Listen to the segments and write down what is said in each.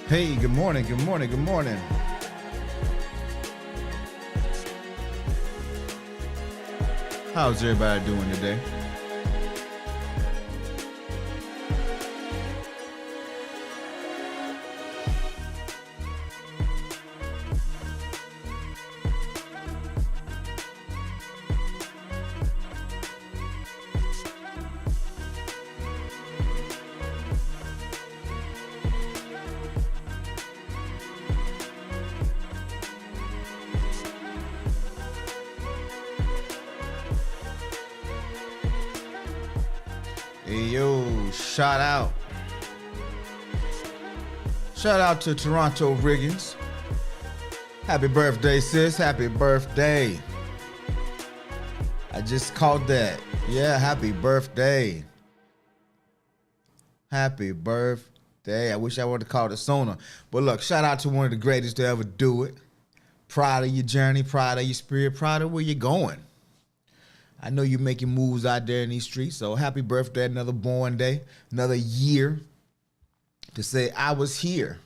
Hey, good morning, good morning, good morning. How's everybody doing today? Hey, yo, shout out. Shout out to Toronto Riggins. Happy birthday, sis. Happy birthday. I just caught that. Yeah, happy birthday. Happy birthday. I wish I would have called it sooner. But look, shout out to one of the greatest to ever do it. Proud of your journey, proud of your spirit, proud of where you're going. I know you're making moves out there in these streets, so happy birthday, another born day, another year to say I was here.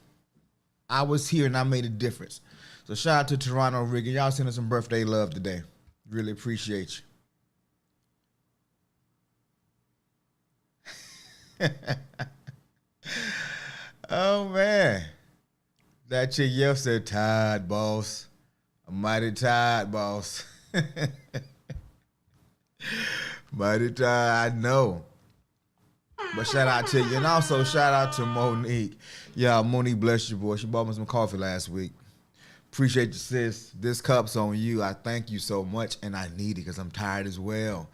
I was here and I made a difference. So shout out to Toronto Riggin. Y'all sending some birthday love today. Really appreciate you. Oh, man. That chick yep said, tired, boss. I'm mighty tired, boss. Mighty tired, I know. But shout out to you. And also shout out to Monique. Yeah, Monique, bless you, boy. She bought me some coffee last week. Appreciate you, sis. This cup's on you. I thank you so much. And I need it because I'm tired as well.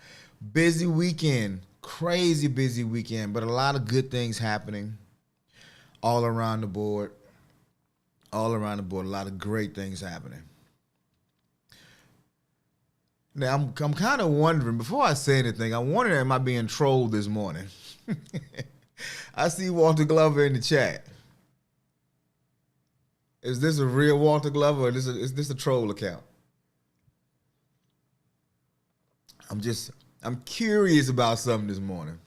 Busy weekend. Crazy busy weekend. But a lot of good things happening all around the board. All around the board. A lot of great things happening. Now, I'm kind of wondering, before I say anything, I'm wondering, am I being trolled this morning? I see Walter Glover in the chat. Is this a real Walter Glover or is this a troll account? I'm curious about something this morning.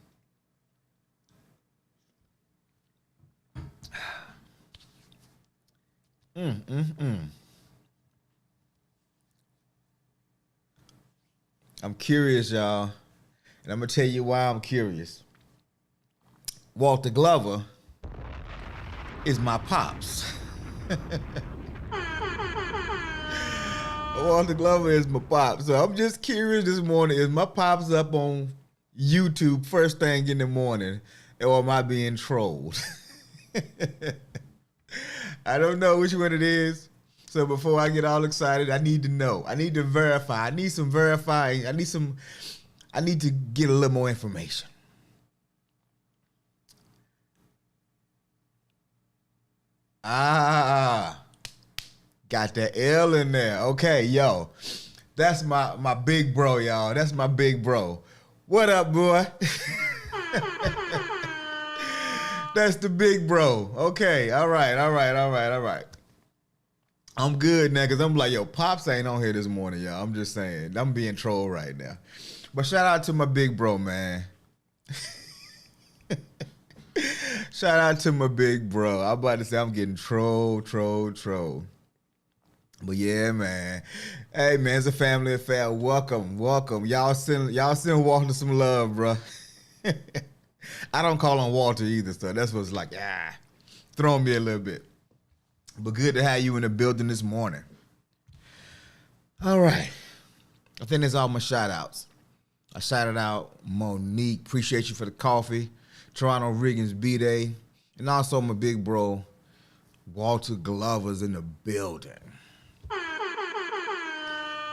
I'm curious, y'all, and I'm going to tell you why I'm curious. Walter Glover is my pops. Walter Glover is my pops. So I'm just curious this morning, is my pops up on YouTube first thing in the morning, or am I being trolled? I don't know which one it is. So before I get all excited, I need to know. I need to verify. I need some verifying. I need to get a little more information. Got that L in there. Okay, yo. That's my big bro, y'all. That's my big bro. What up, boy? That's the big bro. Okay, all right. I'm good now because I'm like, yo, Pops ain't on here this morning, y'all. I'm just saying. I'm being trolled right now. But shout out to my big bro, man. Shout out to my big bro. I'm about to say I'm getting trolled. But yeah, man. Hey, man, it's a family affair. Welcome. Y'all send Walter some love, bro. I don't call him Walter either, so that's what's like, throwing me a little bit. But good to have you in the building this morning. All right. I think that's all my shout outs. I shouted out Monique. Appreciate you for the coffee. Toronto Riggins B-Day, and also my big bro, Walter Glover's in the building.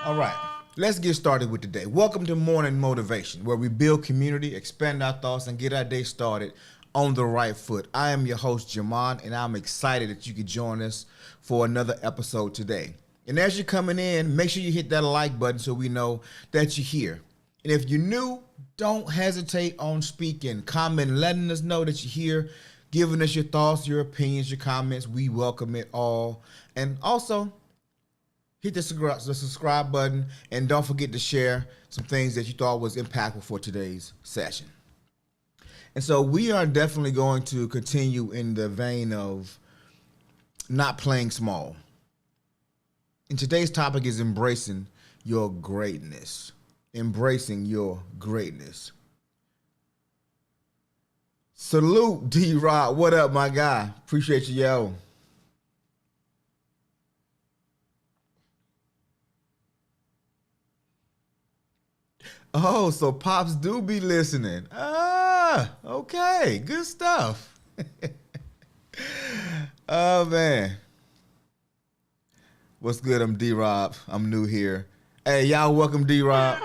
All right, let's get started with the day. Welcome to Morning Motivation, where we build community, expand our thoughts, and get our day started on the right foot. I am your host, Jamon, and I'm excited that you could join us for another episode today. And as you're coming in, make sure you hit that like button so we know that you're here. And if you're new, don't hesitate on speaking, comment, letting us know that you're here, giving us your thoughts, your opinions, your comments. We welcome it all. And also, hit the subscribe button, and don't forget to share some things that you thought was impactful for today's session. And so we are definitely going to continue in the vein of not playing small. And today's topic is embracing your greatness. Embracing your greatness. Salute, D-Rod. What up, my guy? Appreciate you, yo. Oh, so Pops do be listening. Ah, okay. Good stuff. Oh, man. What's good? I'm D-Rob. I'm new here. Hey, y'all, welcome D-Rob.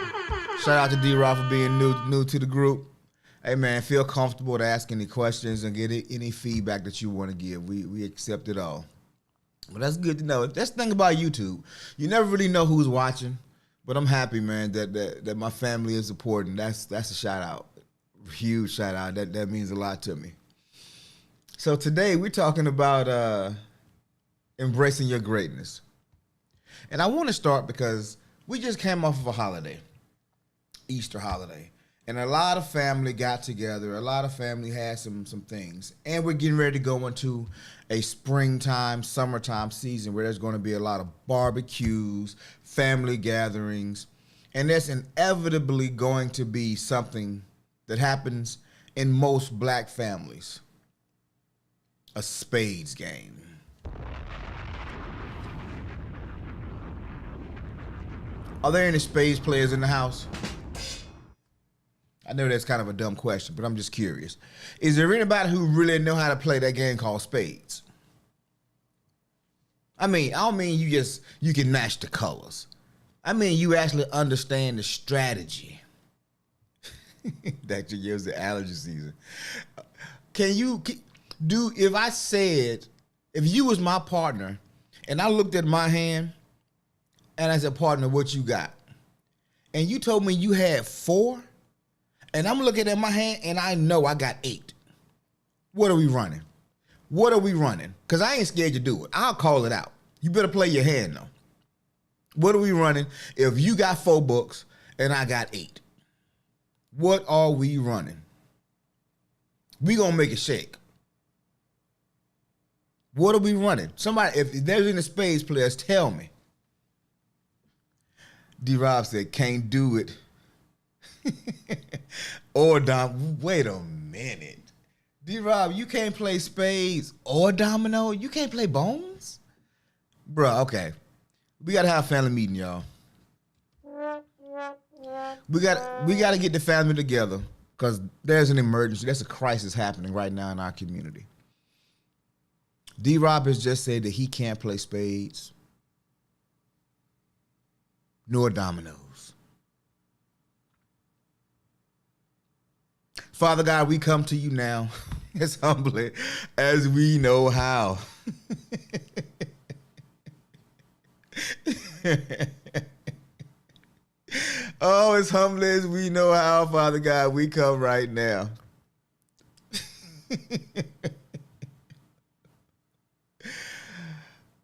Shout out to D-Rob for being new to the group. Hey, man, feel comfortable to ask any questions and get any feedback that you want to give. We accept it all. But that's good to know. That's the thing about YouTube. You never really know who's watching. But I'm happy, man, that my family is supporting. That's a shout out, huge shout out. That means a lot to me. So today we're talking about embracing your greatness, and I want to start because we just came off of a holiday, Easter holiday, and a lot of family got together. A lot of family had some things, and we're getting ready to go into a springtime, summertime season where there's going to be a lot of barbecues, family gatherings, and there's inevitably going to be something that happens in most black families: a spades game. Are there any spades players in the house? I know that's kind of a dumb question, but I'm just curious. Is there anybody who really know how to play that game called spades? I mean, I don't mean you can match the colors. I mean, you actually understand the strategy. That gives the allergy season. If you was my partner and I looked at my hand and I said, partner, what you got? And you told me you had 4, and I'm looking at my hand and I know I got 8. What are we running? What are we running? Because I ain't scared to do it. I'll call it out. You better play your hand, though. What are we running if you got 4 books and I got 8? What are we running? We going to make it shake. What are we running? Somebody, if there's any spades players, tell me. D-Rob said, can't do it. Or wait a minute. D-Rob, you can't play spades or domino? You can't play bones? Bruh, okay. We gotta have a family meeting, y'all. We gotta get the family together because there's an emergency. There's a crisis happening right now in our community. D-Rob has just said that he can't play spades nor dominoes. Father God, we come to you now as humbly as we know how. Oh, as humbly as we know how, Father God, we come right now.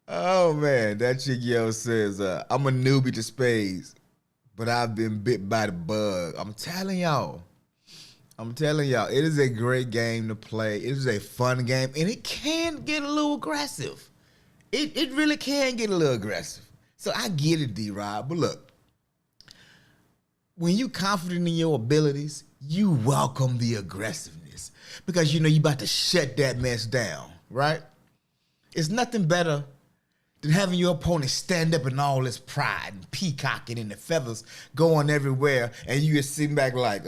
Oh, man, that chick yo says, I'm a newbie to spades, but I've been bit by the bug. I'm telling y'all, it is a great game to play. It is a fun game, and it can get a little aggressive. It really can get a little aggressive. So I get it, D-Rob, but look, when you confident in your abilities, you welcome the aggressiveness because you know you about to shut that mess down, right? It's nothing better than having your opponent stand up in all his pride and peacocking and the feathers going everywhere, and you just sitting back like,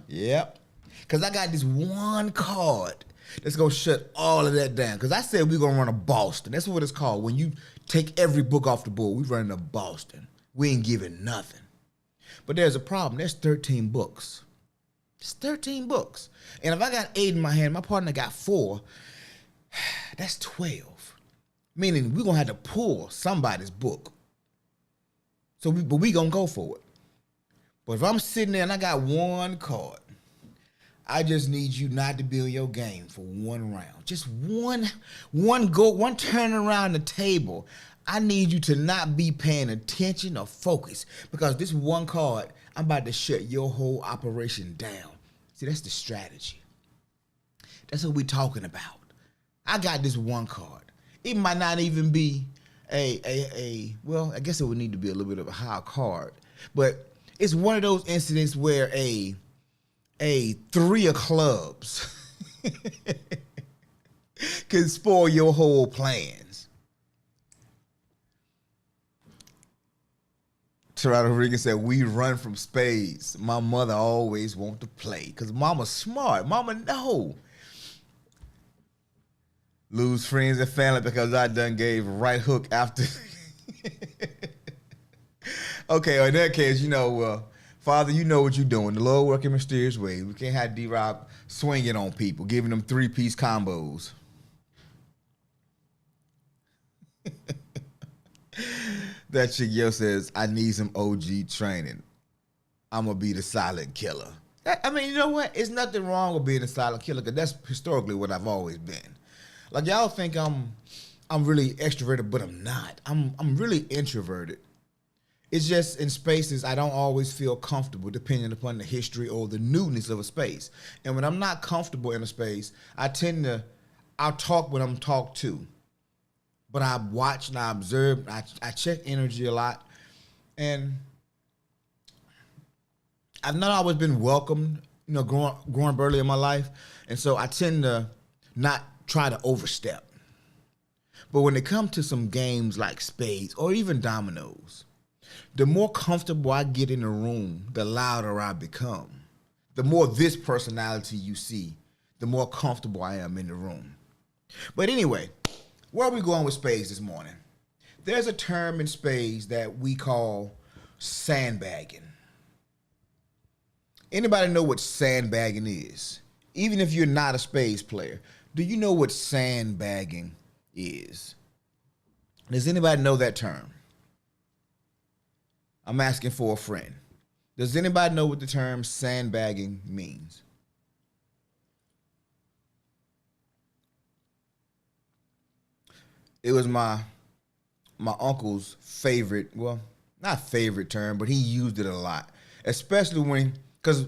yep. Because I got this one card that's going to shut all of that down. Because I said we're going to run a Boston. That's what it's called. When you take every book off the board, we running a Boston. We ain't giving nothing. But there's a problem. There's 13 books. It's 13 books. And if I got 8 in my hand, my partner got 4, that's 12. Meaning we're going to have to pull somebody's book. But we going to go for it. But if I'm sitting there and I got one card, I just need you not to be on your game for one round. Just one turn around the table. I need you to not be paying attention or focus, because this one card, I'm about to shut your whole operation down. See, that's the strategy. That's what we're talking about. I got this one card. It might not even be well, I guess it would need to be a little bit of a high card, but it's one of those incidents where a 3 of clubs can spoil your whole plans. Toronto Rodriguez said, we run from spades. My mother always want to play because mama's smart. Mama know. Lose friends and family because I done gave right hook after. Okay, in that case, Father, you know what you're doing. The Lord working mysterious ways. We can't have D-Rob swinging on people, giving them 3-piece combos. That chick yo says, I need some OG training. I'm going to be the silent killer. I mean, you know what? It's nothing wrong with being a silent killer, because that's historically what I've always been. Like, y'all think I'm really extroverted, but I'm not. I'm really introverted. It's just in spaces I don't always feel comfortable, depending upon the history or the newness of a space. And when I'm not comfortable in a space, I'll talk when I'm talked to. But I watch and I observe, I check energy a lot. And I've not always been welcomed, growing up early in my life. And so I tend to not try to overstep. But when it comes to some games like spades or even dominoes, the more comfortable I get in the room, the louder I become. The more this personality you see, the more comfortable I am in the room. But anyway, where are we going with spades this morning? There's a term in spades that we call sandbagging. Anybody know what sandbagging is? Even if you're not a spades player, do you know what sandbagging is? Does anybody know that term? I'm asking for a friend. Does anybody know what the term sandbagging means? It was my uncle's favorite, well, not favorite term, but he used it a lot. Especially because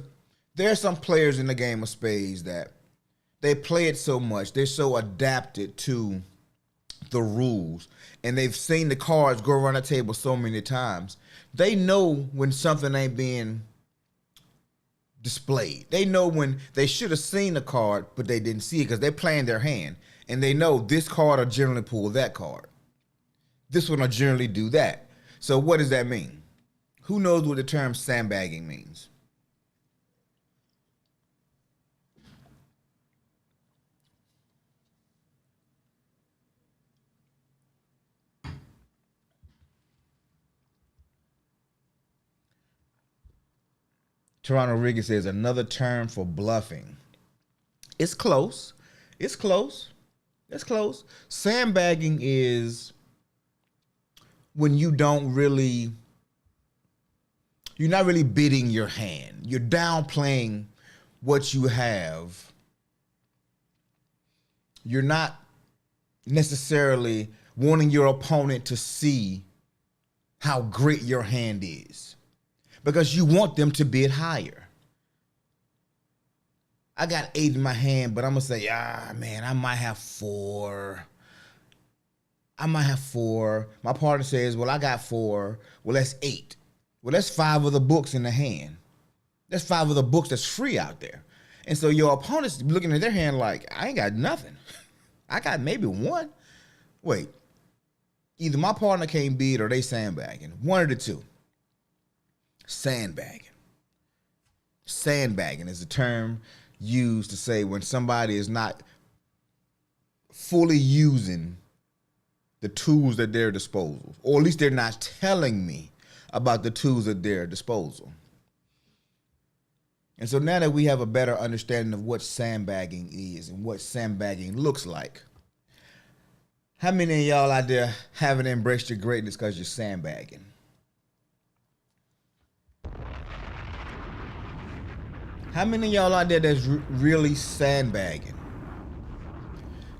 there are some players in the game of spades that they play it so much, they're so adapted to the rules, and they've seen the cards go around the table so many times. They know when something ain't being displayed. They know when they should have seen the card, but they didn't see it because they're playing their hand. And they know this card will generally pull that card. This one will generally do that. So what does that mean? Who knows what the term sandbagging means? Toronto Rodriguez says another term for bluffing. It's close. It's close. It's close. Sandbagging is when you're not really bidding your hand. You're downplaying what you have. You're not necessarily wanting your opponent to see how great your hand is, because you want them to bid higher. I got 8 in my hand, but I'm going to say, man, I might have 4. My partner says, well, I got 4. Well, that's 8. Well, that's 5 of the books in the hand. That's 5 of the books that's free out there. And so your opponent's looking at their hand like, I ain't got nothing. I got maybe 1. Wait, either my partner can't bid or they sandbagging. One of the two. Sandbagging. Sandbagging is a term use to say when somebody is not fully using the tools at their disposal, or at least they're not telling me about the tools at their disposal. And so now that we have a better understanding of what sandbagging is and what sandbagging looks like, how many of y'all out there haven't embraced your greatness because you're sandbagging? How many of y'all out there that's really sandbagging?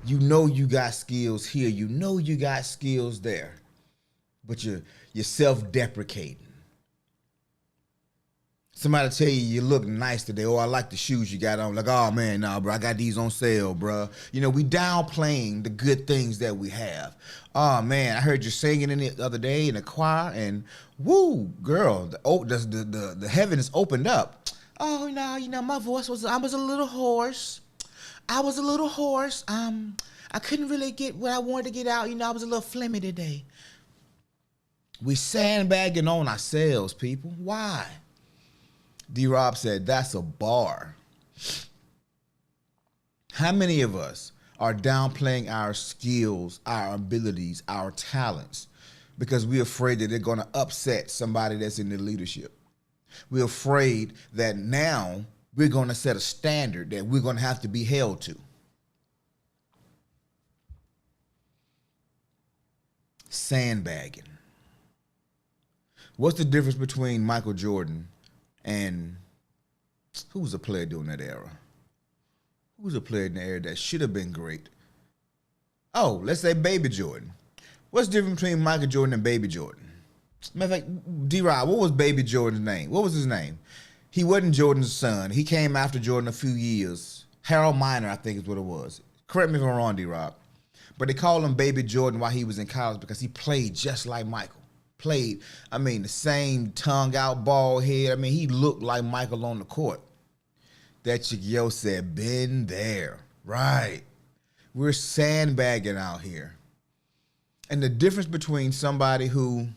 You know you got skills here, you know you got skills there, but you're self-deprecating. Somebody tell you look nice today, oh, I like the shoes you got on. Like, oh man, nah, bro, I got these on sale, bro. You know, we downplaying the good things that we have. Oh man, I heard you singing in it the other day in the choir, and woo, girl, the heavens opened up. Oh no, my voice I was a little hoarse. I couldn't really get what I wanted to get out. I was a little phlegmy today. We sandbagging on ourselves, people. Why? D-Rob said, that's a bar. How many of us are downplaying our skills, our abilities, our talents because we're afraid that they're going to upset somebody that's in the leadership? We're afraid that now we're going to set a standard that we're going to have to be held to. Sandbagging. What's the difference between Michael Jordan and who was a player during that era? Who was a player in the era that should have been great? Oh, let's say Baby Jordan. What's the difference between Michael Jordan and Baby Jordan? Matter of fact, D-Rod, what was Baby Jordan's name? What was his name? He wasn't Jordan's son. He came after Jordan a few years. Harold Miner, I think is what it was. Correct me if I'm wrong, D-Rob. But they called him Baby Jordan while he was in college because he played just like Michael. The same tongue out, bald head. He looked like Michael on the court. That chick Yo said, been there. Right. We're sandbagging out here. And the difference between somebody who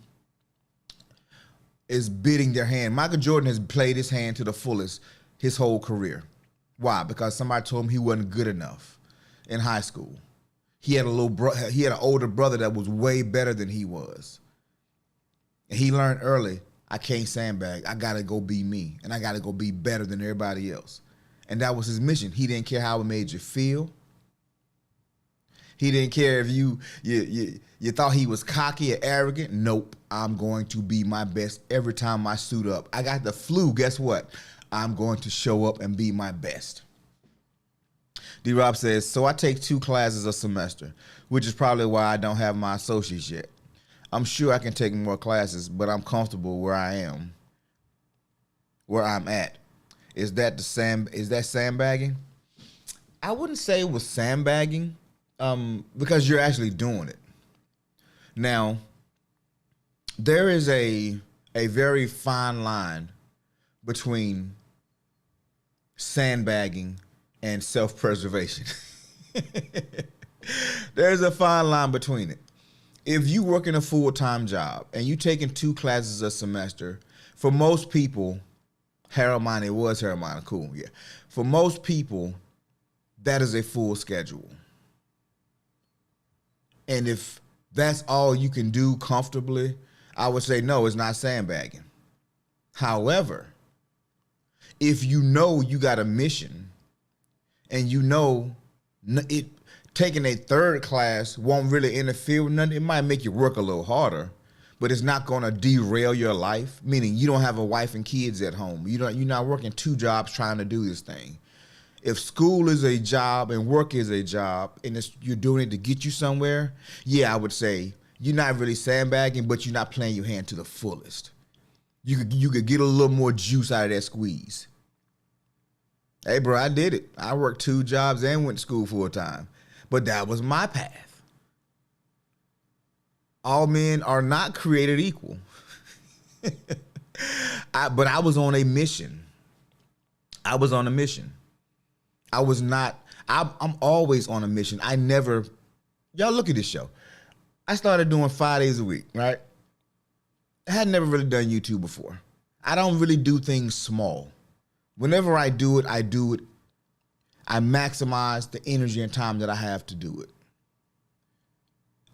is bidding their hand. Michael Jordan has played his hand to the fullest his whole career. Why? Because somebody told him he wasn't good enough in high school. He had he had an older brother that was way better than he was. And he learned early, I can't sandbag. I got to go be me, and I got to go be better than everybody else. And that was his mission. He didn't care how it made you feel. He didn't care if you thought he was cocky or arrogant. Nope, I'm going to be my best every time I suit up. I got the flu, guess what? I'm going to show up and be my best. D-Rob says, so I take 2 classes a semester, which is probably why I don't have my associates yet. I'm sure I can take more classes, but I'm comfortable where I'm at. Is that sandbagging? I wouldn't say it was sandbagging. Because you're actually doing it. Now, there is a very fine line between sandbagging and self-preservation. There's a fine line between it. If you work in a full-time job and you taking 2 classes a semester, for most people, Harold Miner, cool, yeah. For most people, that is a full schedule. And if that's all you can do comfortably, I would say no, it's not sandbagging. However, if you know you got a mission and you know it, taking a 3rd class won't really interfere with nothing, it might make you work a little harder, but it's not going to derail your life, meaning you don't have a wife and kids at home. You're not working 2 jobs trying to do this thing. If school is a job and work is a job and you're doing it to get you somewhere, yeah, I would say you're not really sandbagging, but you're not playing your hand to the fullest. You could get a little more juice out of that squeeze. Hey, bro, I did it. I worked 2 jobs and went to school full time, but that was my path. All men are not created equal. But I was on a mission. I'm always on a mission. Y'all look at this show. I started doing 5 days a week, right? I had never really done YouTube before. I don't really do things small. Whenever I do it I maximize the energy and time that I have to do it.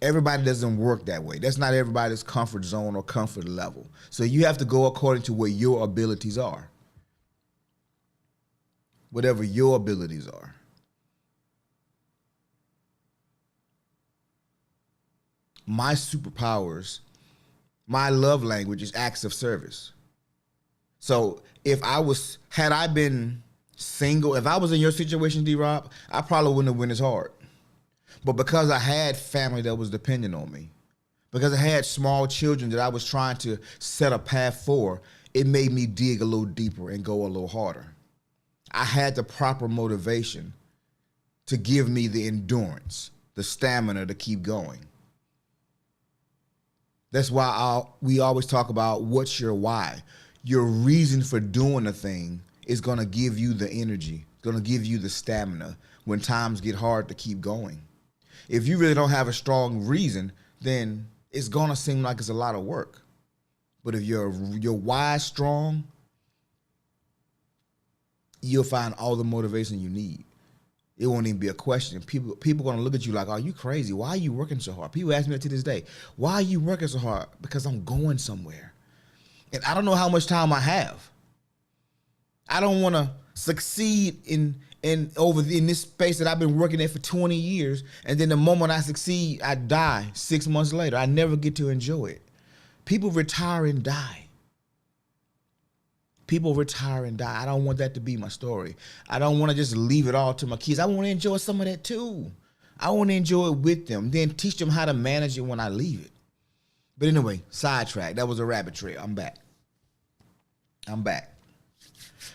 Everybody doesn't work that way. That's not everybody's comfort zone or comfort level. So you have to go according to where your abilities are. Whatever your abilities are. My superpowers, my love language is acts of service. So had I been single, if I was in your situation, D-Rob, I probably wouldn't have went as hard. But because I had family that was dependent on me, because I had small children that I was trying to set a path for, it made me dig a little deeper and go a little harder. I had the proper motivation to give me the endurance, the stamina to keep going. That's why we always talk about what's your why. Your reason for doing a thing is going to give you the energy, going to give you the stamina when times get hard to keep going. If you really don't have a strong reason, then it's going to seem like it's a lot of work. But if your why is strong, you'll find all the motivation you need. It won't even be a question. People are going to look at you like, "Are you crazy? Why are you working so hard?" People ask me that to this day. Why are you working so hard? Because I'm going somewhere. And I don't know how much time I have. I don't want to succeed in this space that I've been working at for 20 years, and then the moment I succeed, I die 6 months later. I never get to enjoy it. People retire and die. People retire and die. I don't want that to be my story. I don't want to just leave it all to my kids. I want to enjoy some of that too. I want to enjoy it with them, then teach them how to manage it when I leave it. But anyway, sidetrack. That was a rabbit trail. I'm back.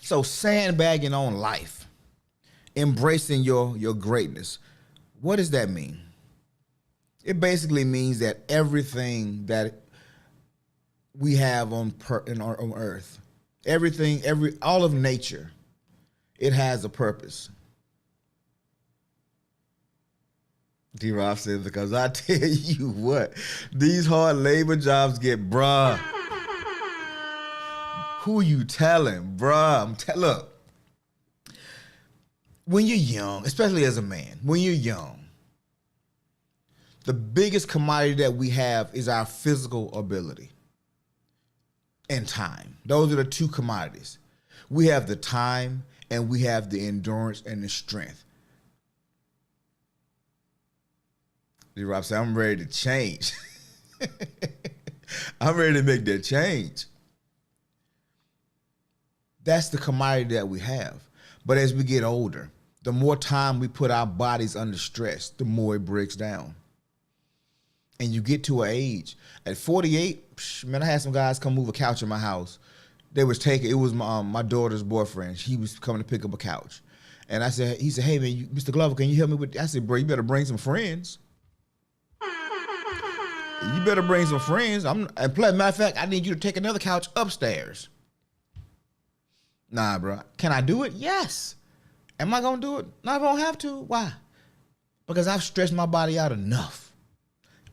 So sandbagging on life, embracing your greatness. What does that mean? It basically means that everything that we have on earth, all of nature, it has a purpose. D-Rob says, because I tell you what, these hard labor jobs get, bruh. Who you telling, bruh? Look, when you're young, especially as a man, when you're young, the biggest commodity that we have is our physical ability and time. Those are the two commodities. We have the time and we have the endurance and the strength. D-Rob said, I'm ready to change. I'm ready to make that change. That's the commodity that we have. But as we get older, the more time we put our bodies under stress, the more it breaks down. And you get to an age, at 48, man, I had some guys come move a couch in my house. It was my daughter's boyfriend. He was coming to pick up a couch. And he said, hey man, Mr. Glover, can you help me with that? I said, bro, you better bring some friends. You better bring some friends. And plus, matter of fact, I need you to take another couch upstairs. Nah, bro. Can I do it? Yes. Am I going to do it? No, I don't have to. Why? Because I've stretched my body out enough.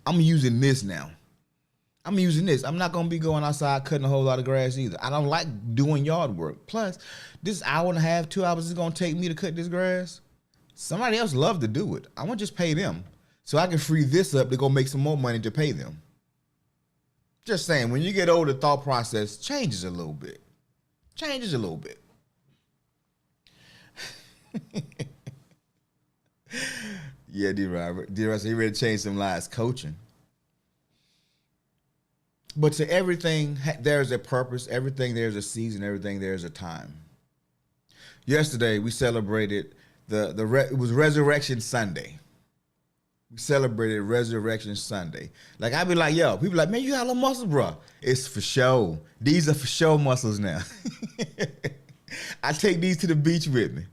I'm using this now. I'm using this. I'm not going to be going outside cutting a whole lot of grass either. I don't like doing yard work. Plus, this hour and a half, 2 hours is going to take me to cut this grass. Somebody else love to do it. I want to just pay them so I can free this up to go make some more money to pay them. Just saying, when you get older, the thought process changes a little bit. Changes a little bit. Yeah, D-Rob said he ready to change some lives coaching. But to everything, there's a purpose. Everything, there's a season. Everything, there's a time. Yesterday, we celebrated it was Resurrection Sunday. We celebrated Resurrection Sunday. Like, I be like, yo, people like, man, you got a little muscles, bro. It's for show. These are for show muscles now. I take these to the beach with me.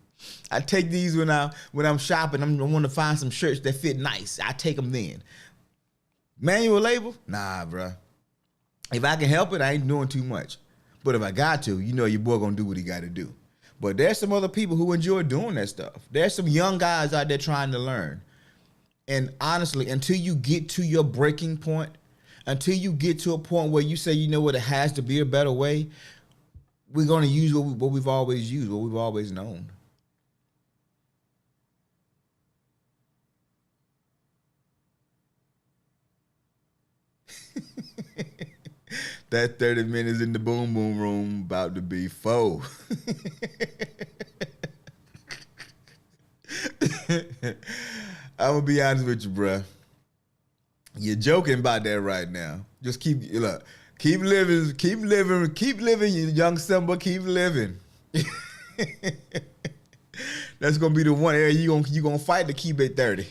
I take these when I'm shopping. I want to find some shirts that fit nice. I take them then. Manual labor? Nah, bro. If I can help it, I ain't doing too much. But if I got to, you know your boy gonna do what he got to do. But there's some other people who enjoy doing that stuff. There's some young guys out there trying to learn. And honestly, until you get to your breaking point, until you get to a point where you say, you know what, it has to be a better way, we're going to use what we've always used, what we've always known. That 30 minutes in the boom boom room about to be 4. I'm gonna be honest with you, bruh. You're joking about that right now. Just keep living, you young Simba, keep living. That's gonna be the one area you gonna fight to keep at 30.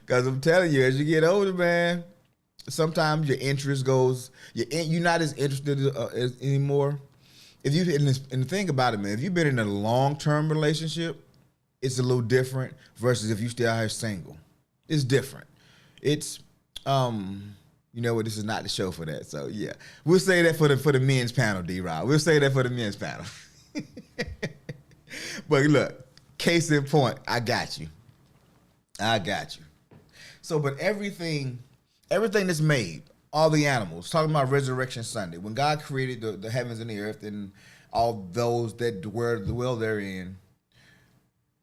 Cause I'm telling you, as you get older, man, sometimes your interest goes. You're not as interested anymore. If you and the thing about it, man, if you've been in a long-term relationship, it's a little different versus if you still out here single. It's different. It's you know what? This is not the show for that. So yeah, we'll say that for the men's panel, D-Rod. We'll say that for the men's panel. But look, case in point, I got you. So, but everything that's made, all the animals, talking about Resurrection Sunday, when God created the heavens and the earth and all those that dwell therein,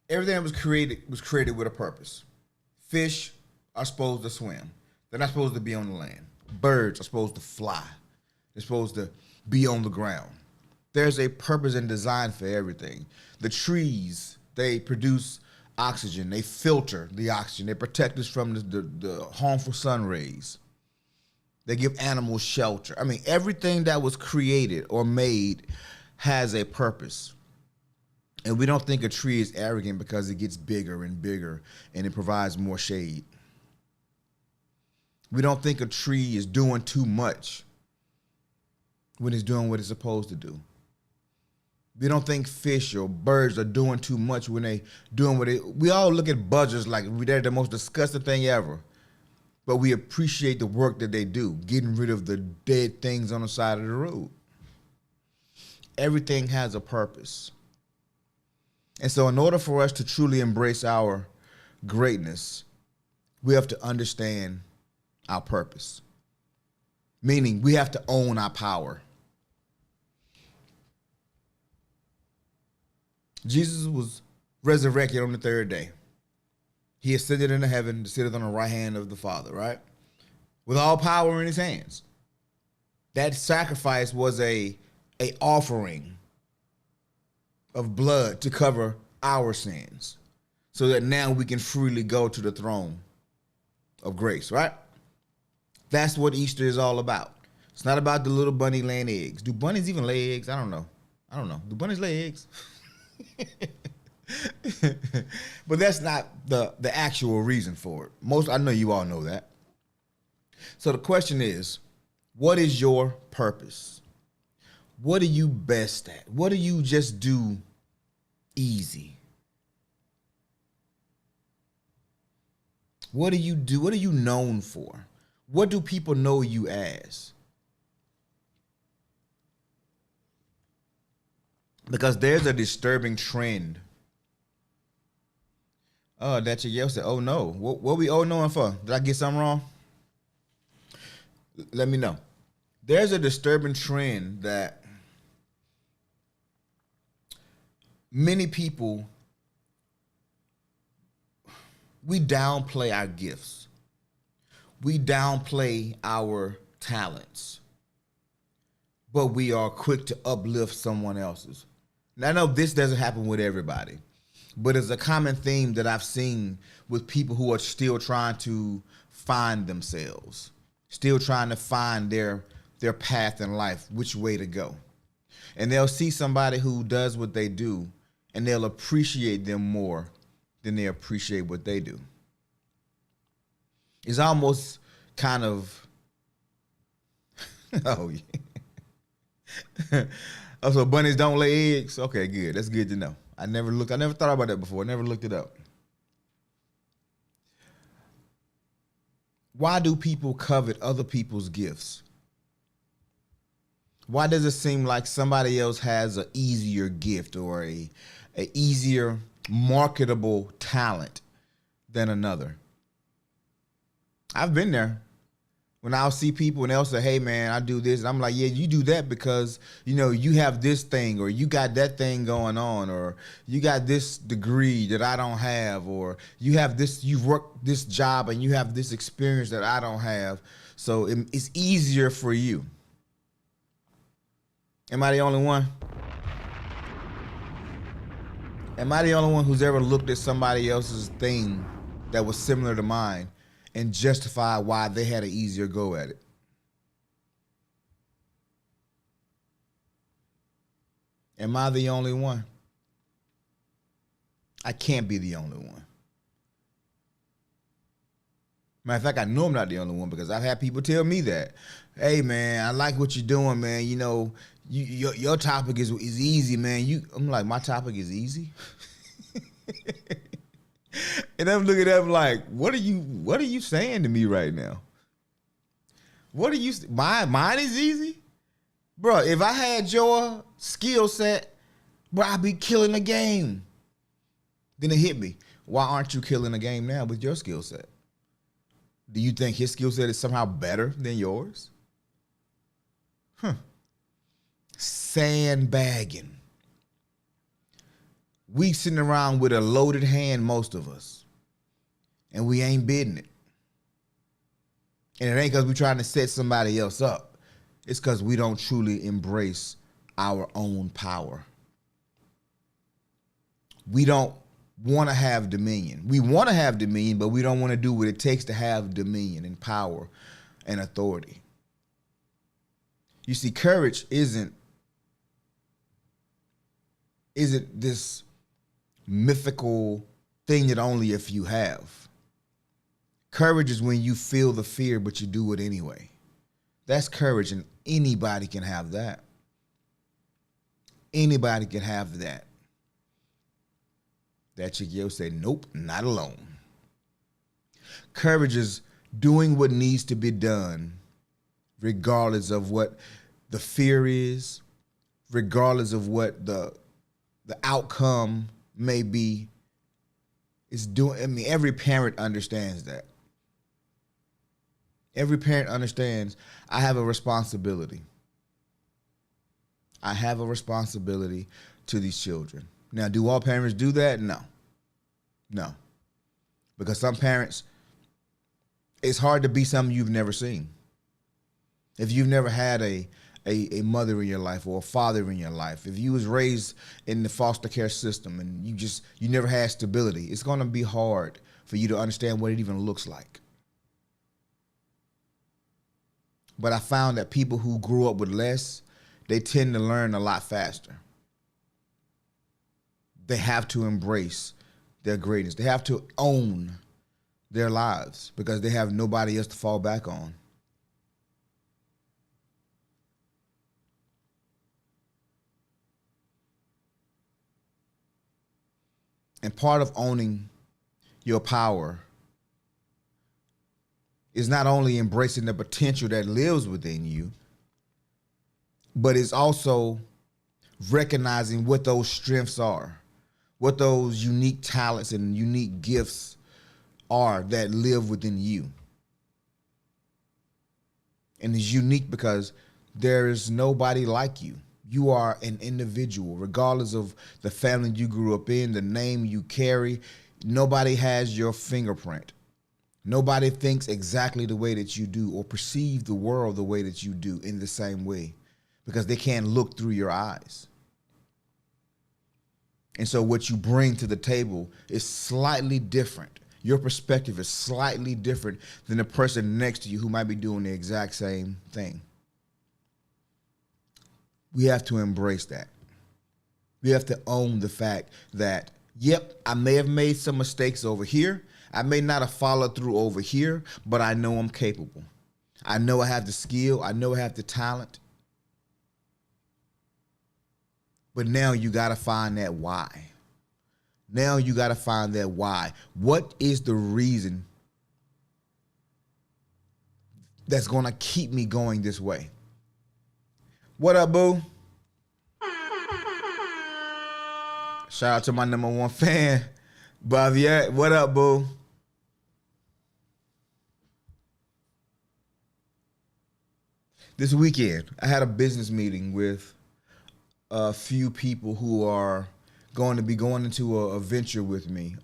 everything that was created with a purpose. Fish are supposed to swim. They're not supposed to be on the land. Birds are supposed to fly. They're supposed to be on the ground. There's a purpose and design for everything. The trees, they produce oxygen. They filter the oxygen. They protect us from the harmful sun rays. They give animals shelter. I mean, everything that was created or made has a purpose. And we don't think a tree is arrogant because it gets bigger and bigger and it provides more shade. We don't think a tree is doing too much when it's doing what it's supposed to do. We don't think fish or birds are doing too much when they doing what they. We all look at buzzards like they're the most disgusting thing ever. But we appreciate the work that they do, getting rid of the dead things on the side of the road. Everything has a purpose. And so in order for us to truly embrace our greatness, we have to understand our purpose. Meaning we have to own our power. Jesus was resurrected on the third day. He ascended into heaven, sitteth on the right hand of the Father, right? With all power in his hands. That sacrifice was a offering of blood to cover our sins so that now we can freely go to the throne of grace, right? That's what Easter is all about. It's not about the little bunny laying eggs. Do bunnies even lay eggs? I don't know. Do bunnies lay eggs? But that's not the actual reason for it. I know you all know that. So the question is, what is your purpose? What are you best at? What do you just do easy? What do you do? What are you known for? What do people know you as? Because there's a disturbing trend. Oh, that's your yell said, oh no. What we oh knowing for? Did I get something wrong? Let me know. There's a disturbing trend that many people, we downplay our gifts. We downplay our talents. But we are quick to uplift someone else's. Now, I know this doesn't happen with everybody, but it's a common theme that I've seen with people who are still trying to find themselves, still trying to find their path in life, which way to go. And they'll see somebody who does what they do, and they'll appreciate them more than they appreciate what they do. It's almost kind of, oh yeah. Oh, so bunnies don't lay eggs? Okay, good. That's good to know. I never thought about that before. I never looked it up. Why do people covet other people's gifts? Why does it seem like somebody else has an easier gift or a easier marketable talent than another? I've been there. When I'll see people and they'll say, hey man, I do this. And I'm like, yeah, you do that because, you have this thing, or you got that thing going on, or you got this degree that I don't have, or you've worked this job and you have this experience that I don't have. So it's easier for you. Am I the only one? Am I the only one who's ever looked at somebody else's thing that was similar to mine and justified why they had an easier go at it? Am I the only one? I can't be the only one. Matter of fact, I know I'm not the only one because I've had people tell me that. Hey, man, I like what you're doing, man. You know, your topic is easy, man. I'm like, my topic is easy? And I'm looking at them like, what are you saying to me right now? What are you, mine is easy? Bro, if I had your skill set, bro, I'd be killing the game. Then it hit me. Why aren't you killing the game now with your skill set? Do you think his skill set is somehow better than yours? Sandbagging. We sitting around with a loaded hand, most of us, and we ain't bidding it. And it ain't because we're trying to set somebody else up. It's because we don't truly embrace our own power. We don't want to have dominion. We want to have dominion, but we don't want to do what it takes to have dominion and power and authority. You see, courage isn't this mythical thing that only a few have. Courage is when you feel the fear, but you do it anyway. That's courage, and anybody can have that. Anybody can have that. That chick yo said, nope, not alone. Courage is doing what needs to be done, regardless of what the fear is, regardless of what the outcome may be. It's doing. I mean, every parent understands that. Every parent understands I have a responsibility. I have a responsibility to these children. Now, do all parents do that? No. No. Because some parents, it's hard to be something you've never seen. If you've never had a mother in your life or a father in your life, if you was raised in the foster care system and you never had stability, it's going to be hard for you to understand what it even looks like. But I found that people who grew up with less, they tend to learn a lot faster. They have to embrace their greatness. They have to own their lives because they have nobody else to fall back on. And part of owning your power is not only embracing the potential that lives within you, but it's also recognizing what those strengths are, what those unique talents and unique gifts are that live within you. And it's unique because there is nobody like you. You are an individual, regardless of the family you grew up in, the name you carry. Nobody has your fingerprint. Nobody thinks exactly the way that you do or perceive the world the way that you do in the same way because they can't look through your eyes. And so what you bring to the table is slightly different. Your perspective is slightly different than the person next to you who might be doing the exact same thing. We have to embrace that. We have to own the fact that, yep, I may have made some mistakes over here. I may not have followed through over here, but I know I'm capable. I know I have the skill. I know I have the talent. But now you got to find that why. Now you got to find that why. What is the reason that's going to keep me going this way? What up, boo? Shout out to my number one fan, Baviette. What up, boo? This weekend, I had a business meeting with a few people who are going to be going into a venture with me.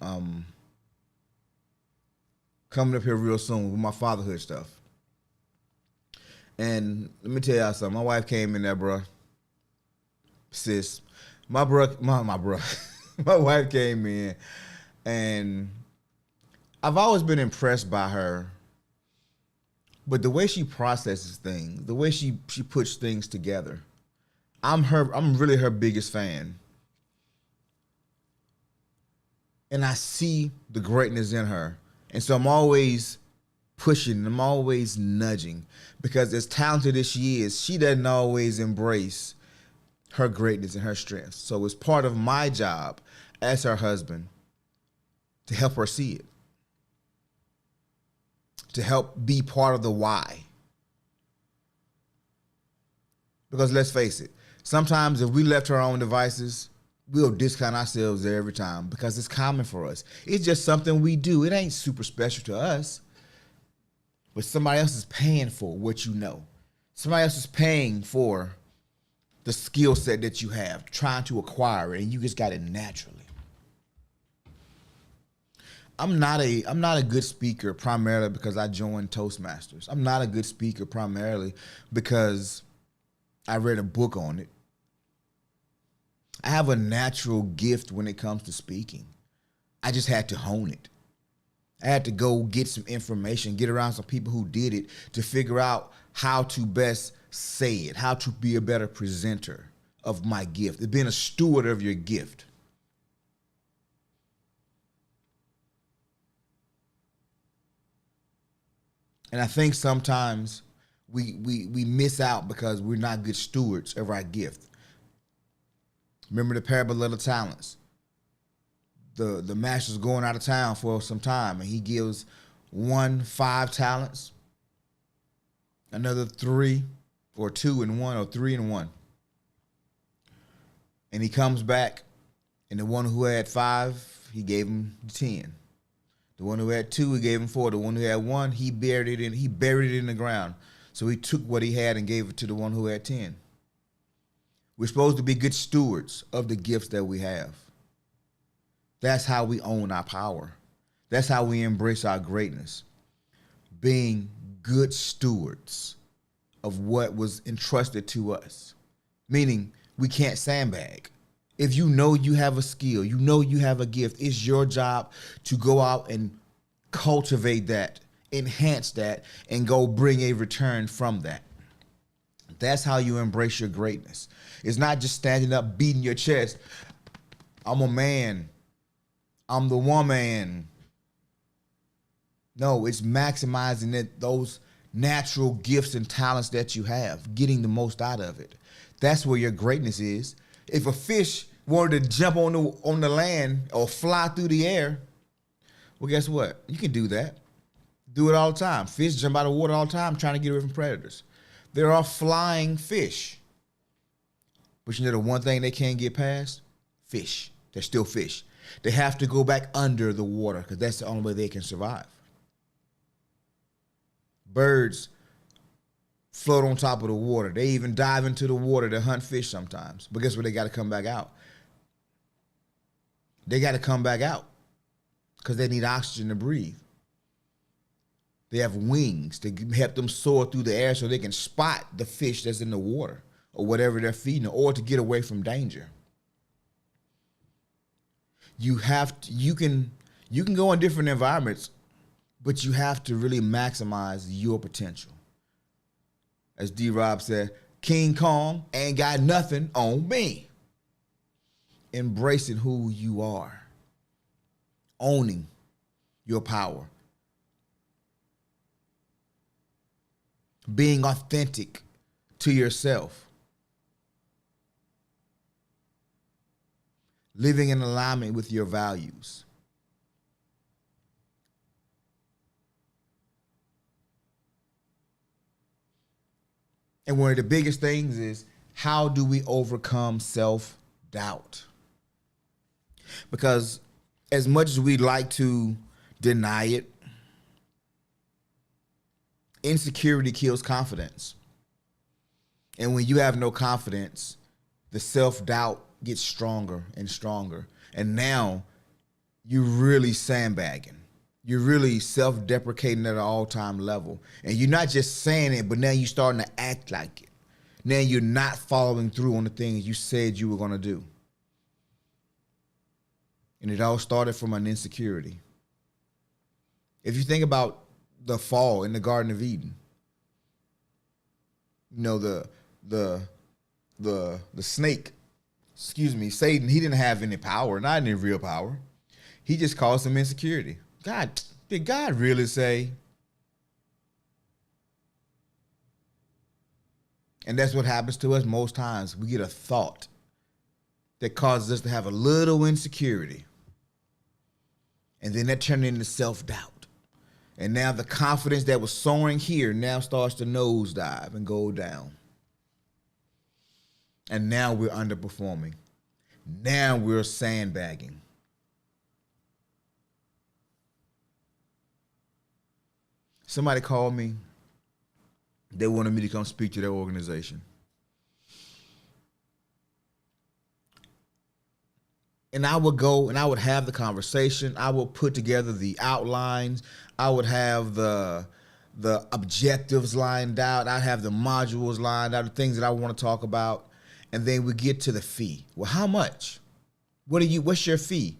Coming up here real soon with my fatherhood stuff. And let me tell y'all something. My wife came in there, bro. Sis, my my wife came in, and I've always been impressed by her. But the way she processes things, the way she puts things together, I'm really her biggest fan. And I see the greatness in her. And so I'm always pushing, I'm always nudging, because as talented as she is, she doesn't always embrace her greatness and her strengths. So it's part of my job as her husband to help her see it, to help be part of the why. Because let's face it, sometimes if we left her own devices, we'll discount ourselves there every time because it's common for us. It's just something we do. It ain't super special to us, but somebody else is paying for what you know. Somebody else is paying for the skill set that you have, trying to acquire it, and you just got it naturally. I'm not a good speaker primarily because I joined Toastmasters. I'm not a good speaker primarily because I read a book on it. I have a natural gift when it comes to speaking. I just had to hone it. I had to go get some information, get around some people who did it to figure out how to best say it, how to be a better presenter of my gift, being a steward of your gift. And I think sometimes we miss out because we're not good stewards of our gift. Remember the parable of the talents. The master's going out of town for some time, and he gives one 5 talents, another 3, or 2 and 1, or 3 and 1. And he comes back, and the one who had 5, he gave him 10. The one who had 2, he gave him 4. The one who had 1, he buried it in the ground. So he took what he had and gave it to the one who had 10. We're supposed to be good stewards of the gifts that we have. That's how we own our power. That's how we embrace our greatness. Being good stewards of what was entrusted to us. Meaning we can't sandbag. If you know you have a skill, you know you have a gift, it's your job to go out and cultivate that, enhance that, and go bring a return from that. That's how you embrace your greatness. It's not just standing up, beating your chest. I'm a man. I'm the woman. No, it's maximizing those natural gifts and talents that you have, getting the most out of it. That's where your greatness is. If a fish wanted to jump on the land or fly through the air, well, guess what? You can do that. Do it all the time. Fish jump out of water all the time trying to get away from predators. There are flying fish. But you know the one thing they can't get past? Fish. They're still fish. They have to go back under the water because that's the only way they can survive. Birds float on top of the water. They even dive into the water to hunt fish sometimes. But guess what? They got to come back out. They got to come back out because they need oxygen to breathe. They have wings to help them soar through the air so they can spot the fish that's in the water or whatever they're feeding, or to get away from danger. You can go in different environments, but you have to really maximize your potential. As D-Rob said, King Kong ain't got nothing on me. Embracing who you are. Owning your power. Being authentic to yourself. Living in alignment with your values. And one of the biggest things is, how do we overcome self-doubt? Because as much as we'd like to deny it, insecurity kills confidence. And when you have no confidence, the self-doubt gets stronger and stronger. And now you're really sandbagging. You're really self-deprecating at an all-time level. And you're not just saying it, but now you're starting to act like it. Now you're not following through on the things you said you were going to do. And it all started from an insecurity. If you think about the fall in the Garden of Eden, you know, the snake, Satan, he didn't have any power, not any real power. He just caused some insecurity. God, did God really say? And that's what happens to us most times. We get a thought that causes us to have a little insecurity. And then that turned into self-doubt. And now the confidence that was soaring here now starts to nosedive and go down. And now we're underperforming. Now we're sandbagging. Somebody called me. They wanted me to come speak to their organization. And I would go and I would have the conversation. I would put together the outlines. I would have the objectives lined out. I'd have the modules lined out, the things that I want to talk about. And then we get to the fee. Well, how much? What's your fee?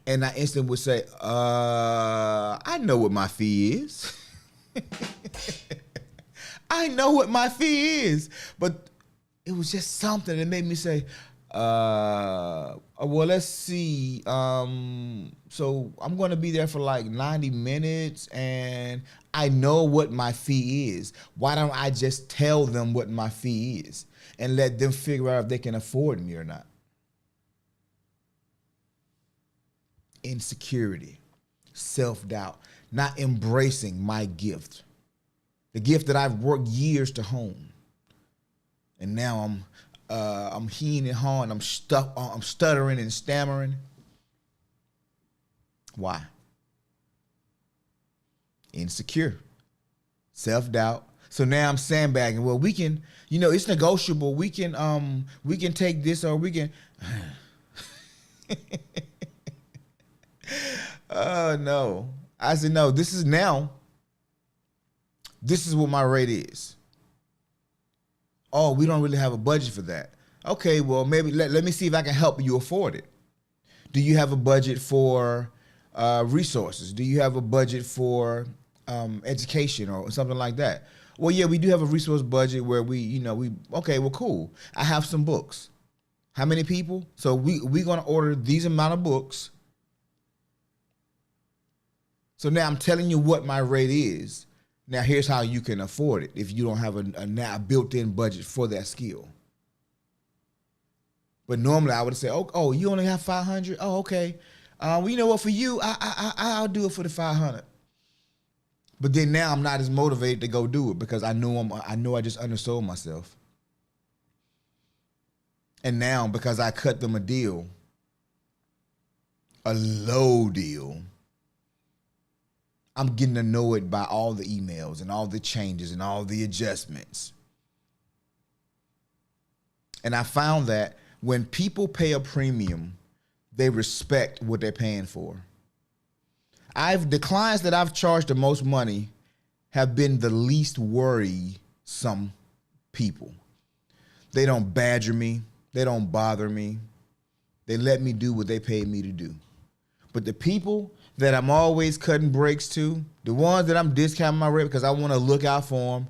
And I instantly would say, I know what my fee is. I know what my fee is. But it was just something that made me say, well, let's see. So I'm going to be there for like 90 minutes and I know what my fee is. Why don't I just tell them what my fee is and let them figure out if they can afford me or not? Insecurity, self-doubt, not embracing my gift, the gift that I've worked years to hone. And now I'm heeing and hawing. I'm stuttering and stammering. Why? Insecure, self-doubt. So now I'm sandbagging. Well, we can, it's negotiable. We can take this or we can. Oh no! I said no. This is what my rate is. Oh, we don't really have a budget for that. Okay, well, maybe let me see if I can help you afford it. Do you have a budget for resources? Do you have a budget for education or something like that? Well, yeah, we do have a resource budget where okay, well, cool. I have some books. How many people? So we're going to order these amount of books. So now I'm telling you what my rate is. Now here's how you can afford it if you don't have a built-in budget for that skill. But normally I would say, oh, you only have 500? Oh, okay. Well, you know what? For you, I'll do it for the 500. But then now I'm not as motivated to go do it because I know I just undersold myself. And now because I cut them a deal, a low deal, I'm getting annoyed by all the emails and all the changes and all the adjustments. And I found that when people pay a premium, they respect what they're paying for. The clients that I've charged the most money have been the least worrisome people. They don't badger me. They don't bother me. They let me do what they paid me to do. But the people that I'm always cutting breaks to, the ones that I'm discounting my rate because I want to look out for them,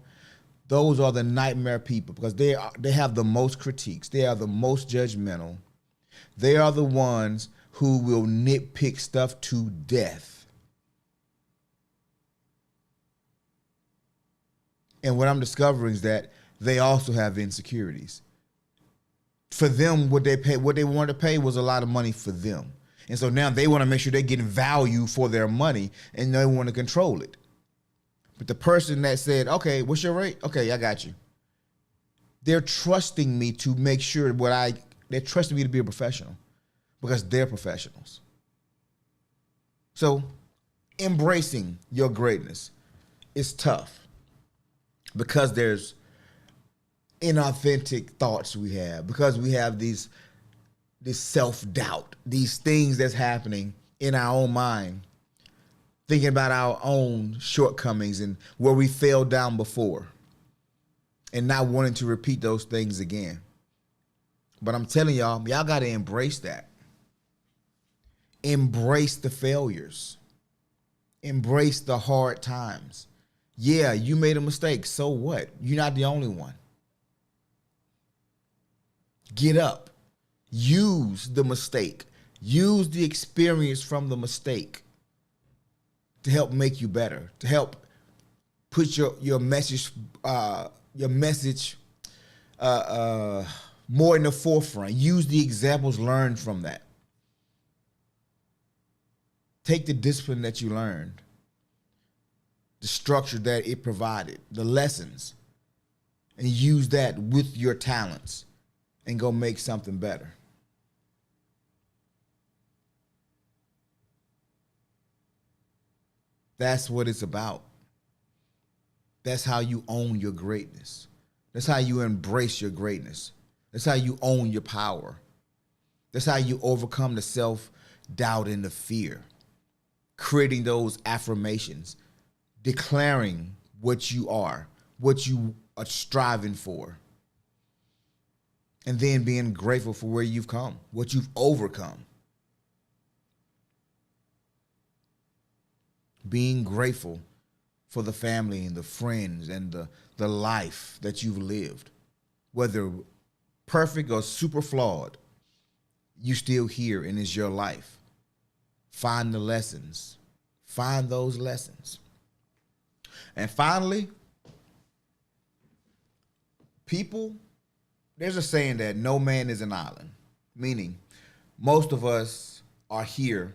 those are the nightmare people because they have the most critiques. They are the most judgmental. They are the ones who will nitpick stuff to death. And what I'm discovering is that they also have insecurities. For them, what they wanted to pay was a lot of money for them. And so now they want to make sure they're getting value for their money and they want to control it. But the person that said, okay, what's your rate? Okay, I got you. They're trusting me to make sure they're trusting me to be a professional because they're professionals. So embracing your greatness is tough because there's inauthentic thoughts we have, because we have this self-doubt, these things that's happening in our own mind thinking about our own shortcomings and where we fell down before, and not wanting to repeat those things again. But I'm telling y'all got to embrace that. Embrace the failures. Embrace the hard times. Yeah, you made a mistake. So what? You're not the only one. Get up. Use the mistake. Use the experience from the mistake to help make you better, to help put your message more in the forefront. Use the examples learned from that. Take the discipline that you learned, the structure that it provided, the lessons, and use that with your talents and go make something better. That's what it's about. That's how you own your greatness. That's how you embrace your greatness. That's how you own your power. That's how you overcome the self-doubt and the fear. Creating those affirmations, declaring what you are, what you are striving for, and then being grateful for where you've come, what you've overcome. Being grateful for the family and the friends and the life that you've lived. Whether perfect or super flawed, you still here and it's your life. Find the lessons. Find those lessons. And finally, people, there's a saying that no man is an island, meaning most of us are here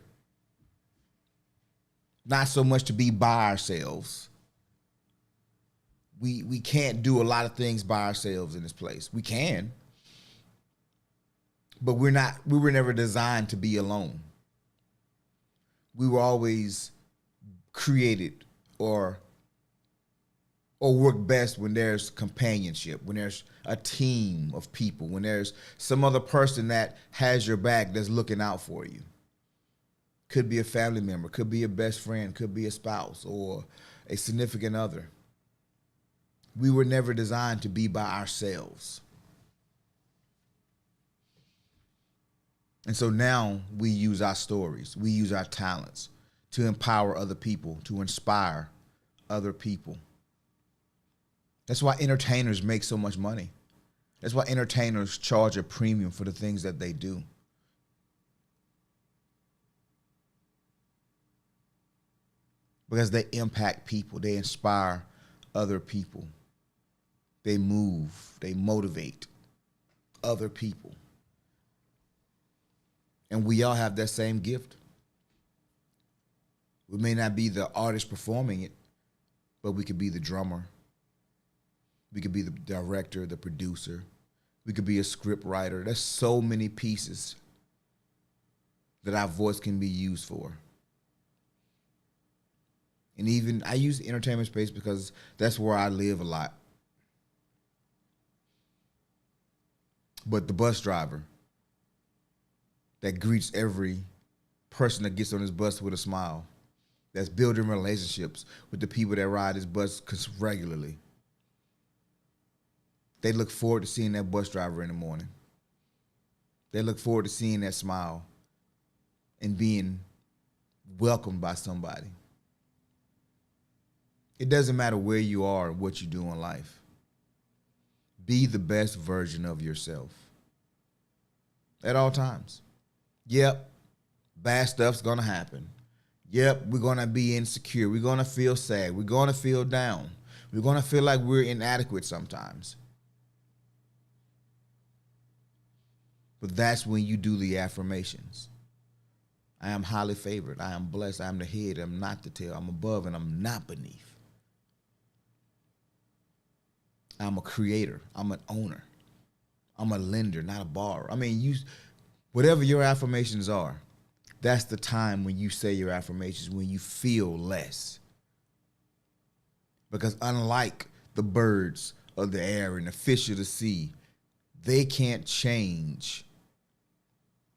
not so much to be by ourselves. We can't do a lot of things by ourselves in this place. We can, but we were never designed to be alone. We were always created or work best when there's companionship, when there's a team of people, when there's some other person that has your back that's looking out for you. Could be a family member, could be a best friend, could be a spouse or a significant other. We were never designed to be by ourselves. And so now we use our stories, we use our talents to empower other people, to inspire other people. That's why entertainers make so much money. That's why entertainers charge a premium for the things that they do. Because they impact people, they inspire other people. They move, they motivate other people. And we all have that same gift. We may not be the artist performing it, but we could be the drummer. We could be the director, the producer. We could be a script writer. There's so many pieces that our voice can be used for. And even I use the entertainment space because that's where I live a lot. But the bus driver that greets every person that gets on his bus with a smile, that's building relationships with the people that ride his bus regularly. They look forward to seeing that bus driver in the morning. They look forward to seeing that smile and being welcomed by somebody. It doesn't matter where you are or what you do in life. Be the best version of yourself at all times. Yep, bad stuff's gonna happen. Yep, we're gonna be insecure. We're gonna feel sad. We're gonna feel down. We're gonna feel like we're inadequate sometimes. But that's when you do the affirmations. I am highly favored. I am blessed. I am the head. I'm not the tail. I'm above and I'm not beneath. I'm a creator. I'm an owner. I'm a lender, not a borrower. I mean, whatever your affirmations are, that's the time when you say your affirmations, when you feel less. Because unlike the birds of the air and the fish of the sea, they can't change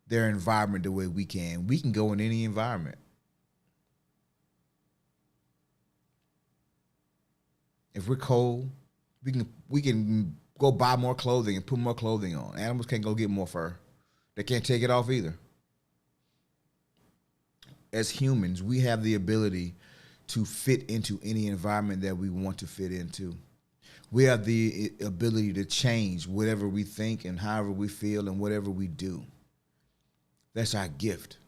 their environment the way we can. We can go in any environment. If we're cold, we can go buy more clothing and put more clothing on. Animals can't go get more fur. They can't take it off either. As humans, we have the ability to fit into any environment that we want to fit into. We have the ability to change whatever we think and however we feel and whatever we do. That's our gift.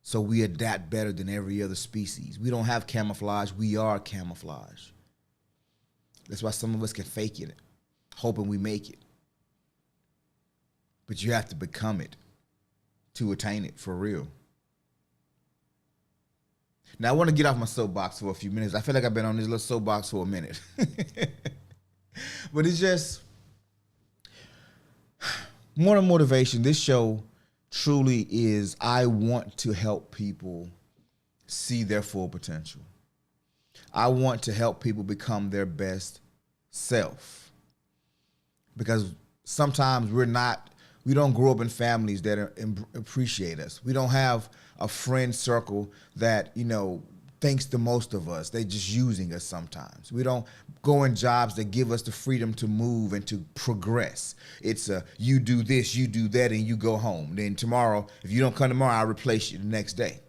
So we adapt better than every other species. We don't have camouflage. We are camouflage. That's why some of us can fake it, hoping we make it. But you have to become it to attain it for real. Now, I want to get off my soapbox for a few minutes. I feel like I've been on this little soapbox for a minute. But it's just more than motivation. This show truly is, I want to help people see their full potential. I want to help people become their best self. Because sometimes we don't grow up in families that appreciate us. We don't have a friend circle that, thinks the most of us. They just using us sometimes. We don't go in jobs that give us the freedom to move and to progress. It's you do this, you do that, and you go home. Then tomorrow, if you don't come tomorrow, I'll replace you the next day.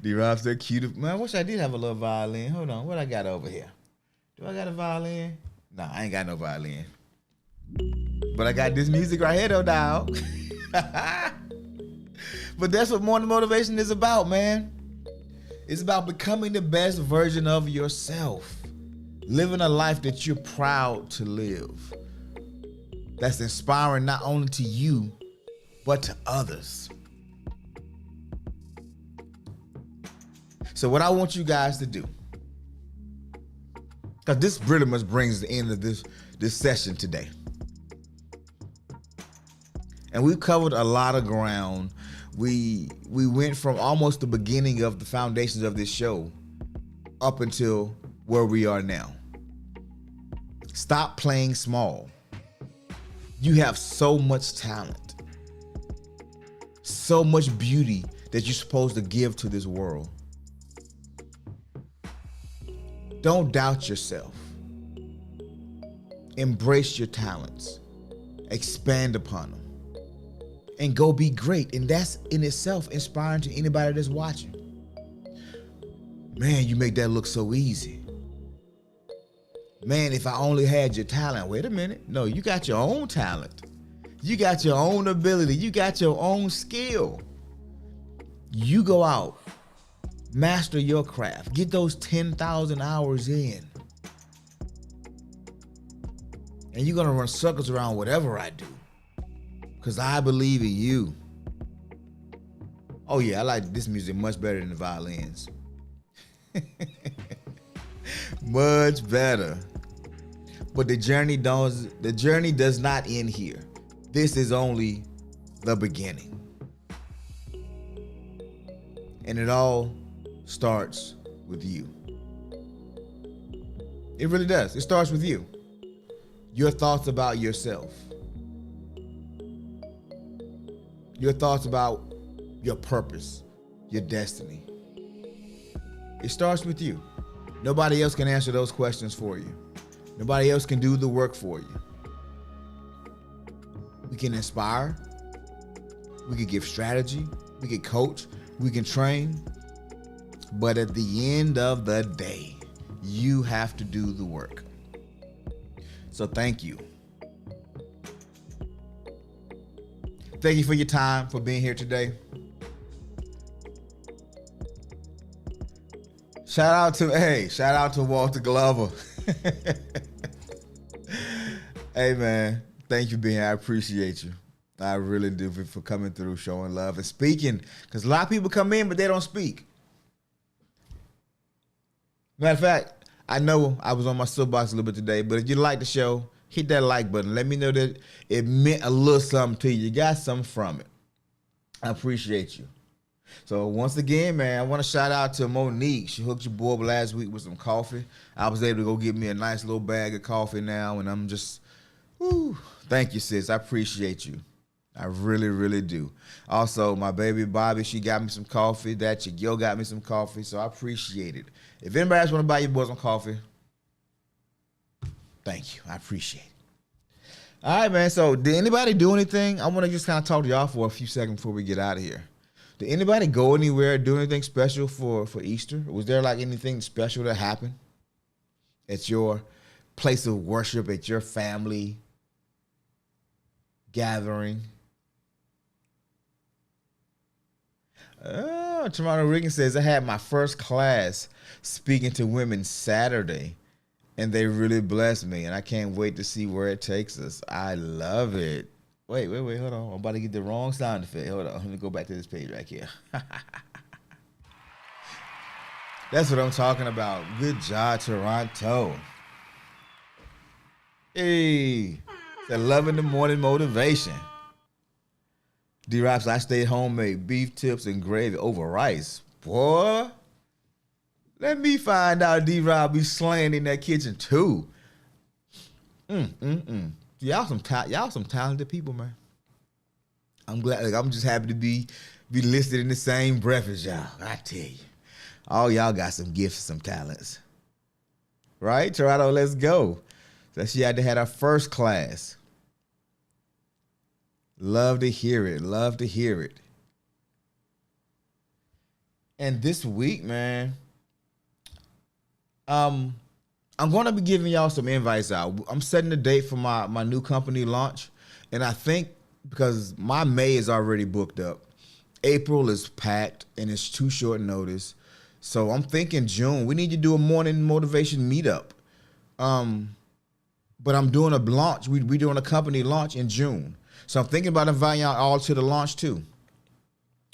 D-Rob said cute. Man, I wish I did have a little violin. Hold on, what I got over here? Do I got a violin? Nah, I ain't got no violin. But I got this music right here though, dog. But that's what morning motivation is about, man. It's about becoming the best version of yourself. Living a life that you're proud to live. That's inspiring not only to you, but to others. So what I want you guys to do, because this pretty much brings the end of this session today. And we've covered a lot of ground. We went from almost the beginning of the foundations of this show up until where we are now. Stop playing small. You have so much talent, so much beauty that you're supposed to give to this world. Don't doubt yourself. Embrace your talents. Expand upon them. And go be great. And that's in itself inspiring to anybody that's watching. Man, you make that look so easy. Man, if I only had your talent. Wait a minute. No, you got your own talent. You got your own ability. You got your own skill. You go out, master your craft. Get those 10,000 hours in. And you're going to run circles around whatever I do. Because I believe in you. Oh yeah, I like this music much better than the violins. Much better. But the journey does not end here. This is only the beginning. And it all starts with you. It really does. It starts with you. Your thoughts about yourself. Your thoughts about your purpose, your destiny. It starts with you. Nobody else can answer those questions for you. Nobody else can do the work for you. We can inspire. We can give strategy. We can coach. We can train. But at the end of the day, you have to do the work. So thank you. Thank you for your time, for being here today. Shout out to Walter Glover. Hey man, thank you for being here. I appreciate you. I really do for coming through, showing love and speaking. Because a lot of people come in, but they don't speak. Matter of fact, I know I was on my soapbox a little bit today, but if you like the show, hit that like button. Let me know that it meant a little something to you. You got something from it. I appreciate you. So once again, man, I want to shout out to Monique. She hooked your boy up last week with some coffee. I was able to go get me a nice little bag of coffee now, and I'm just, thank you, sis. I appreciate you. I really, really do. Also, my baby Bobby, she got me some coffee. That chick Yo got me some coffee, so I appreciate it. If anybody else want to buy your boy some coffee, thank you. I appreciate it. All right, man. So, did anybody do anything? I want to just kind of talk to y'all for a few seconds before we get out of here. Did anybody go anywhere, do anything special for Easter? Was there like anything special that happened at your place of worship, at your family gathering? Toronto Riggin says, I had my first class speaking to women Saturday, and they really blessed me, and I can't wait to see where it takes us. I love it. Wait, hold on. I'm about to get the wrong sound effect. Hold on. Let me go back to this page right here. That's what I'm talking about. Good job, Toronto. Hey, it's 11 in the morning motivation. D-Rops, I stayed home, made beef tips and gravy over rice. Boy, let me find out D-Rob be slaying in that kitchen too. Y'all some talented people, man. I'm glad. Like, I'm just happy to be listed in the same breath as y'all. I tell you, all y'all got some gifts, some talents, right? Toronto, let's go. So she had to have her first class. Love to hear it. Love to hear it. And this week, man, I'm going to be giving y'all some invites out. I'm setting the date for my new company launch. And I think because my May is already booked up, April is packed and it's too short notice. So I'm thinking June. We need to do a morning motivation meetup. But I'm doing a launch. We doing a company launch in June. So I'm thinking about inviting y'all all to the launch too.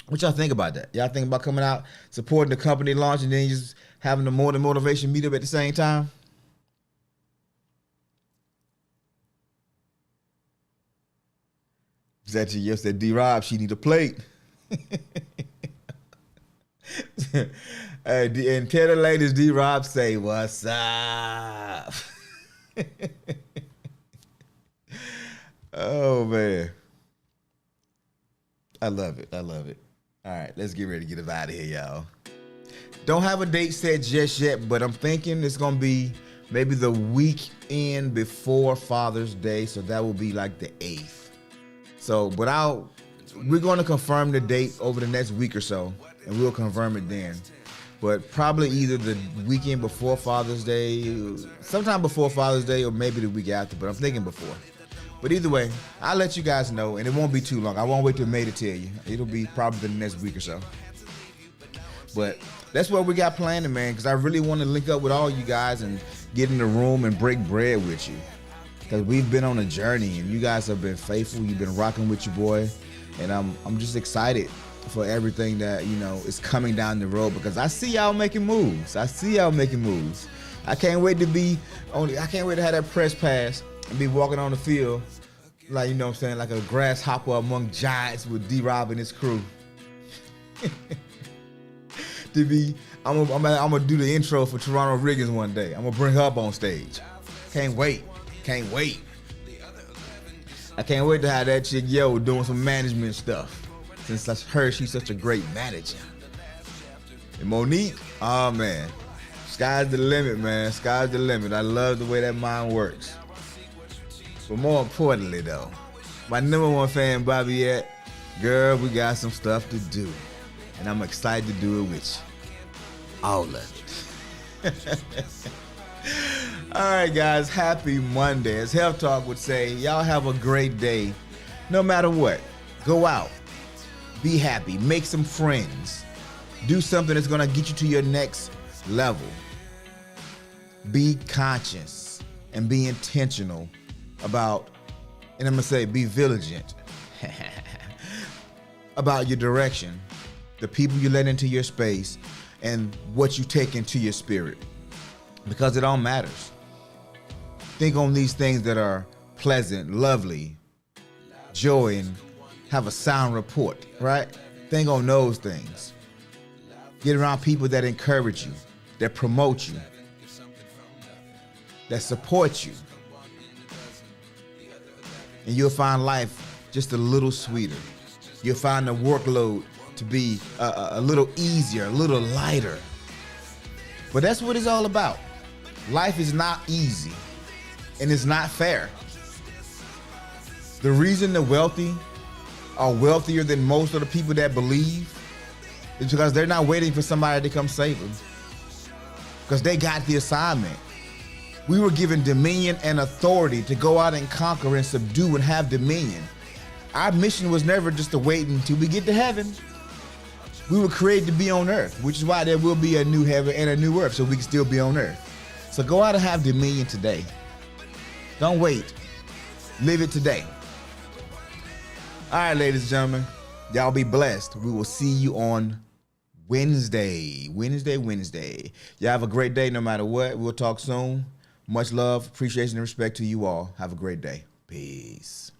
What y'all think about that? Y'all think about coming out, supporting the company launch, and then just having the morning motivation meetup at the same time? Is that you? Yes, that D-Rob, she need a plate. And tell the ladies D-Rob say, what's up? Oh, man. I love it. I love it. All right, let's get ready to get out of here, y'all. Don't have a date set just yet, but I'm thinking it's going to be maybe the weekend before Father's Day, so that will be like the 8th. So, but we're going to confirm the date over the next week or so, and we'll confirm it then. But probably either the weekend before Father's Day, sometime before Father's Day, or maybe the week after, but I'm thinking before. But either way, I'll let you guys know, and it won't be too long. I won't wait till May to tell you. It'll be probably the next week or so. But that's what we got planning, man, because I really want to link up with all you guys and get in the room and break bread with you. Because we've been on a journey, and you guys have been faithful. You've been rocking with your boy, and I'm just excited for everything that, is coming down the road, because I see y'all making moves. I can't wait to have that press pass and be walking on the field like, like a grasshopper among giants with D-Rob and his crew. I'm gonna do the intro for Toronto Riggins one day. I'm gonna bring her up on stage. Can't wait. I can't wait to have that chick Yo doing some management stuff, since I heard she's such a great manager. And Monique, oh man, sky's the limit, man. Sky's the limit. I love the way that mind works. But more importantly, though, my number one fan, Bobby, girl, we got some stuff to do. And I'm excited to do it with you. All of it. All right, guys, happy Monday. As Health Talk would say, y'all have a great day. No matter what, go out, be happy, make some friends, do something that's going to get you to your next level. Be conscious and be intentional about, and I'm going to say be vigilant about your direction, the people you let into your space, and what you take into your spirit, because it all matters. Think on these things that are pleasant, lovely, joy, and have a sound report, right? Think on those things. Get around people that encourage you, that promote you, that support you. And you'll find life just a little sweeter. You'll find the workload to be a little easier, a little lighter. But that's what it's all about. Life is not easy, and it's not fair. The reason the wealthy are wealthier than most of the people that believe is because they're not waiting for somebody to come save them. Because they got the assignment. We were given dominion and authority to go out and conquer and subdue and have dominion. Our mission was never just to wait until we get to heaven. We were created to be on earth, which is why there will be a new heaven and a new earth, so we can still be on earth. So go out and have dominion today. Don't wait. Live it today. All right, ladies and gentlemen, y'all be blessed. We will see you on Wednesday. Y'all have a great day no matter what. We'll talk soon. Much love, appreciation, and respect to you all. Have a great day. Peace.